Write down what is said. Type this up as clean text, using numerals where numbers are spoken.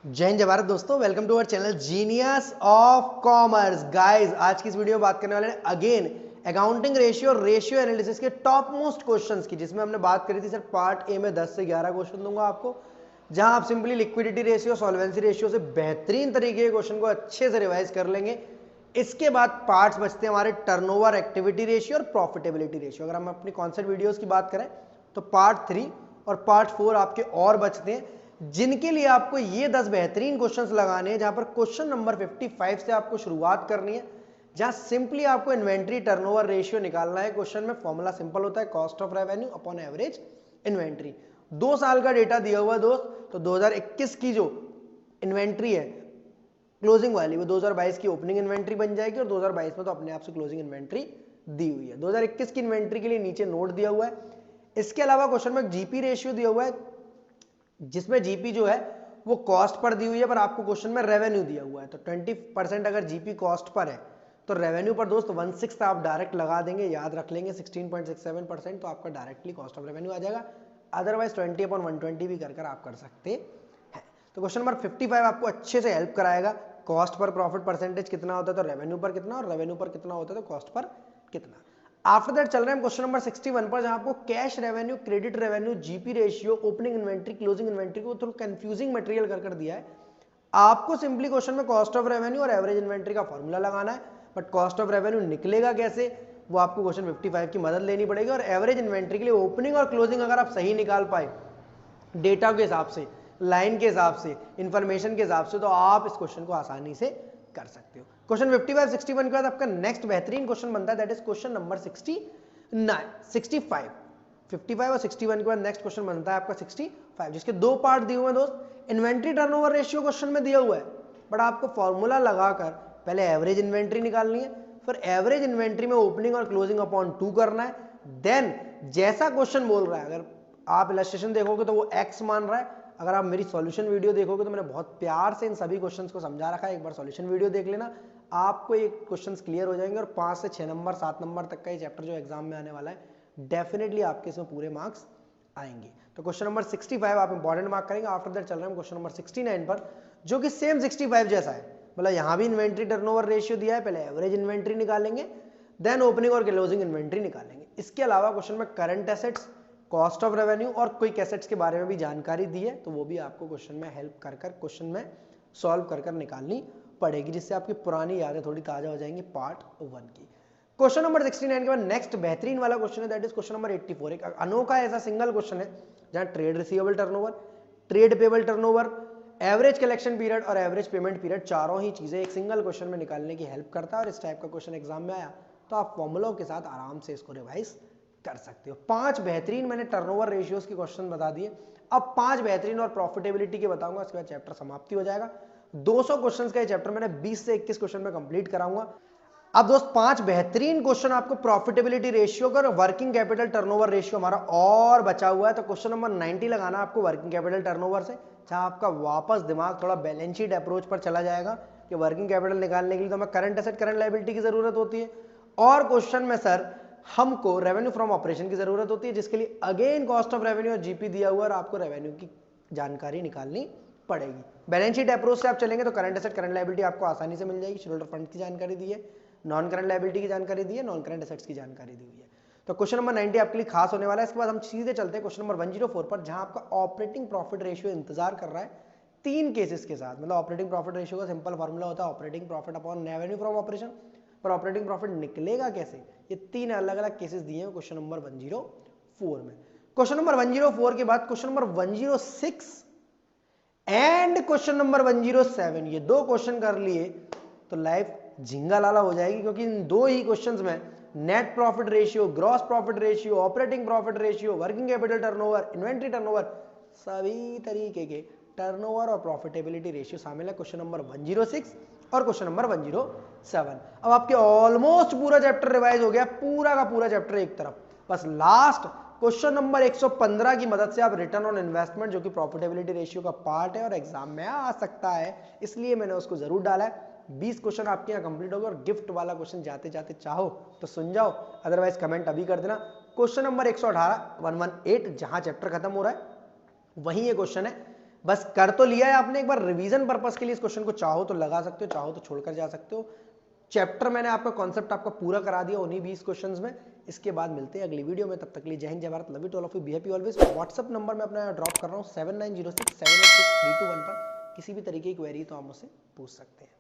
जय हिंद जय भारत दोस्तों, welcome to our channel genius of commerce. Guys, आज की इस वीडियो में बात करने वाले हैं अगेन अकाउंटिंग रेशियो और रेशियो एनालिसिस के टॉप मोस्ट क्वेश्चंस की, जिसमें हमने बात करी थी सर पार्ट ए में 10 से 11 क्वेश्चन दूंगा आपको, जहां आप simply liquidity ratio solvency ratio से बेहतरीन तरीके के क्वेश्चन को अच्छे से रिवाइज कर लेंगे। इसके बाद पार्ट्स बचते हैं हमारे टर्नओवर, एक्टिविटी रेशियो और प्रॉफिटेबिलिटी रेशियो। अगर हम अपनी कॉन्सेप्ट वीडियोस की बात करें तो पार्ट 3 और पार्ट 4 आपके और बचते हैं, जिनके लिए आपको ये 10 बेहतरीन क्वेश्चंस लगाने हैं। जहां पर क्वेश्चन नंबर 55 से आपको शुरुआत करनी है, जहां सिंपली आपको इन्वेंट्री टर्नओवर रेशियो निकालना है। क्वेश्चन में फॉर्मूला सिंपल होता है, cost of revenue upon average inventory. 2 साल का डेटा दिया हुआ है दोस्त, तो 2021 की जो इन्वेंट्री है क्लोजिंग वाली, वो 2022 की ओपनिंग इन्वेंट्री बन जाएगी, और 2022 में तो अपने आप से क्लोजिंग इन्वेंट्री दी हुई है। 2021 की इन्वेंट्री के लिए नीचे नोट दिया हुआ है। इसके अलावा क्वेश्चन में जीपी रेशियो दिया हुआ है, जिसमें जीपी जो है वो कॉस्ट पर दी हुई है, पर आपको क्वेश्चन में रेवेन्यू दिया हुआ है। तो 20% अगर जीपी कॉस्ट पर है तो रेवेन्यू पर दोस्त 1/6 आप डायरेक्ट लगा देंगे, याद रख लेंगे 16.67%, तो आपका डायरेक्टली कॉस्ट ऑफ रेवेन्यू आ जाएगा। अदरवाइज 20/120 भी कर आप कर सकते हैं। तो क्वेश्चन नंबर 55 आपको अच्छे से हेल्प कराएगा। कॉस्ट पर प्रॉफिट परसेंटेज कितना होता है तो रेवेन्यू पर कितना, और रेवेन्यू पर कितना होता है तो कॉस्ट पर कितना। आफ्टर दैट चल रहे हैं क्वेश्चन नंबर 61 पर, जहां आपको cash revenue, credit revenue, GP ratio, opening inventory, closing inventory को थोड़ा कंफ्यूजिंग मटेरियल कर दिया है। आपको सिंपली क्वेश्चन में कॉस्ट ऑफ रेवेन्यू और एवरेज इन्वेंट्री का फॉर्मूला लगाना है, बट कॉस्ट ऑफ रेवेन्यू निकलेगा कैसे वो आपको क्वेश्चन 55 की मदद लेनी पड़ेगी। और एवरेज इन्वेंट्री के लिए ओपनिंग और क्लोजिंग अगर आप सही निकाल पाए डेटा के हिसाब से, लाइन के हिसाब से, इंफॉर्मेशन के हिसाब से, तो आप इस क्वेश्चन को आसानी से कर सकते हो। क्वेश्चन 55 61 के बाद आपका नेक्स्ट बेहतरीन क्वेश्चन बनता है, दैट इज क्वेश्चन नंबर 65 55 और 61 के बाद नेक्स्ट क्वेश्चन बनता है आपका 65, जिसके दो पार्ट दिए हुए हैं दोस्त। इन्वेंट्री टर्नओवर रेशियो क्वेश्चन में दिया हुआ है, बट आपको फॉर्मूला लगाकर पहले एवरेज इन्वेंट्री निकालनी है, फिर एवरेज इन्वेंट्री में ओपनिंग और क्लोजिंग अपॉन 2 करना है। देन जैसा क्वेश्चन बोल रहा है, अगर आप इलस्ट्रेशन देखोगे तो वो x मान रहा है, अगर आप मेरी सॉल्यूशन वीडियो देखोगे तो मैंने बहुत प्यार से इन सभी क्वेश्चंस को समझा रखा है। एक बार सॉल्यूशन वीडियो देख लेना, आपको ये क्वेश्चंस क्लियर हो जाएंगे। और 5 से 6 नंबर 7 नंबर तक का ये चैप्टर जो एग्जाम में आने वाला है, डेफिनेटली आपके इसमें पूरे मार्क्स आएंगे। तो क्वेश्चन नंबर 65 आप इंपॉर्टेंट मार्क करेंगे। आफ्टर दैट चल रहे हैं क्वेश्चन नंबर 69 पर, जो कि सेम 65 जैसा है, मतलब यहाँ भी इन्वेंट्री टर्नओवर रेशियो दिया है, पहले एवरेज इन्वेंट्री निकालेंगे, देन ओपनिंग और क्लोजिंग इन्वेंट्री निकालेंगे। इसके अलावा क्वेश्चन में current assets, cost of revenue और क्विक एसेट्स के बारे में भी जानकारी दी है, तो वो भी आपको क्वेश्चन में हेल्प कर क्वेश्चन में सॉल्व कर निकालनी पड़ेगी, जिससे आपकी पुरानी यादें थोड़ी ताजा हो जाएंगी पार्ट 1 की। क्वेश्चन नंबर 69 के बाद नेक्स्ट बेहतरीन वाला क्वेश्चन है, दैट इज क्वेश्चन नंबर 84। एक अनोखा ऐसा सिंगल क्वेश्चन है जहां trade receivable turnover, trade payable turnover, average collection period और एवरेज पेमेंट पीरियड, चारों ही चीजें एक सिंगल क्वेश्चन में निकालने की हेल्प करता है। और इस टाइप का क्वेश्चन एग्जाम में आया तो आप फॉर्मूलों के साथ आराम से इसको रिवाइज कर सकते हो। 5 बेहतरीन मैंने टर्नओवर रेशियोज के क्वेश्चन बता दिए, अब 5 बेहतरीन और प्रॉफिटेबिलिटी के बताऊंगा, इसके बाद चैप्टर समाप्ति हो जाएगा। 200 क्वेश्चंस का ये चैप्टर मैंने 20 से 21 क्वेश्चन में कंप्लीट कराऊंगा। अब दोस्त 5 बेहतरीन क्वेश्चन आपको प्रॉफिटेबिलिटी रेशियो का, वर्किंग कैपिटल टर्नओवर रेशियो हमारा और बचा हुआ है। तो क्वेश्चन नंबर 90 लगाना आपको वर्किंग कैपिटल टर्नओवर से, जहां आपका वापस दिमाग थोड़ा बैलेंस शीट अप्रोच पर चला जाएगा कि वर्किंग कैपिटल निकालने के लिए तो हमें करंट एसेट, करंट लायबिलिटी की जरूरत होती है, और क्वेश्चन में सर हमको रेवेन्यू फ्रॉम ऑपरेशन की जरूरत होती है, जिसके लिए अगेन कॉस्ट ऑफ रेवेन्यू और जीपी दिया हुआ है, और आपको रेवेन्यू की जानकारी निकालनी पड़ेगी। बैलेंस शीट अप्रोच से आप चलेंगे तो करंट एसेट, करंट लायबिलिटी आपको आसानी से मिल जाएगी। शेयर होल्डर फंड की जानकारी दी है, नॉन करंट लायबिलिटी की जानकारी दी है, नॉन करंट एसेट्स की जानकारी दी हुई है। तो क्वेश्चन नंबर 90 आपके लिए खास होने वाला है। इसके बाद हम सीधे चलते हैं क्वेश्चन नंबर 104 पर, जहां आपका ऑपरेटिंग प्रॉफिट रेशियो इंतजार कर रहा है 3 केसेस के साथ। मतलब ऑपरेटिंग प्रॉफिट रेशियो का सिंपल फॉर्मूला होता है operating profit upon revenue from operation, पर ऑपरेटिंग प्रॉफिट निकलेगा कैसे, ये 3 अलग अलग केसेस दिए हैं क्वेश्चन नंबर 104 में। क्वेश्चन नंबर 104 के बाद question number 106 and question number 107, ये 2 क्वेश्चन कर लिए तो लाइफ झिंगा लाला हो जाएगी, क्योंकि इन 2 ही क्वेश्चंस में net profit ratio, gross profit ratio, operating profit ratio, working capital turnover, inventory turnover, सभी तरीके के टर्नओवर और प्रॉफिटेबिलिटी रेशियो शामिल है क्वेश्चन नंबर 106 और क्वेश्चन नंबर 107। अब आपके ऑलमोस्ट पूरा चैप्टर रिवाइज हो गया, पूरा का पूरा चैप्टर एक तरफ, बस लास्ट क्वेश्चन नंबर 115 की मदद से आप रिटर्न ऑन इन्वेस्टमेंट, जो कि प्रॉफिटेबिलिटी रेशियो का पार्ट है और एग्जाम में आ सकता है, इसलिए मैंने उसको जरूर डाला है। 20 क्वेश्चन आपके यहाँ कंप्लीट होगा, और गिफ्ट वाला क्वेश्चन जाते जाते चाहो तो सुन जाओ, अदरवाइज कमेंट अभी कर देना। क्वेश्चन नंबर 118 118, जहां चैप्टर खत्म हो रहा है वहीं ये क्वेश्चन है, बस कर तो लिया है आपने, एक बार रिवीजन पर्पस के लिए इस क्वेश्चन को चाहो तो लगा सकते हो, चाहो तो छोड़कर जा सकते हो। चैप्टर मैंने आपका कॉन्सेप्ट आपका पूरा करा दिया उन्हीं 20 क्वेश्चंस में। इसके बाद मिलते हैं अगली वीडियो में, तब तक के लिए जय हिंद जय Bharat, love you to all of you, be happy always. WhatsApp number मैं अपना ड्रॉप कर रहा हूँ 7906786321 पर, किसी भी तरीके की क्वेरी तो आप मुझसे पूछ सकते हैं।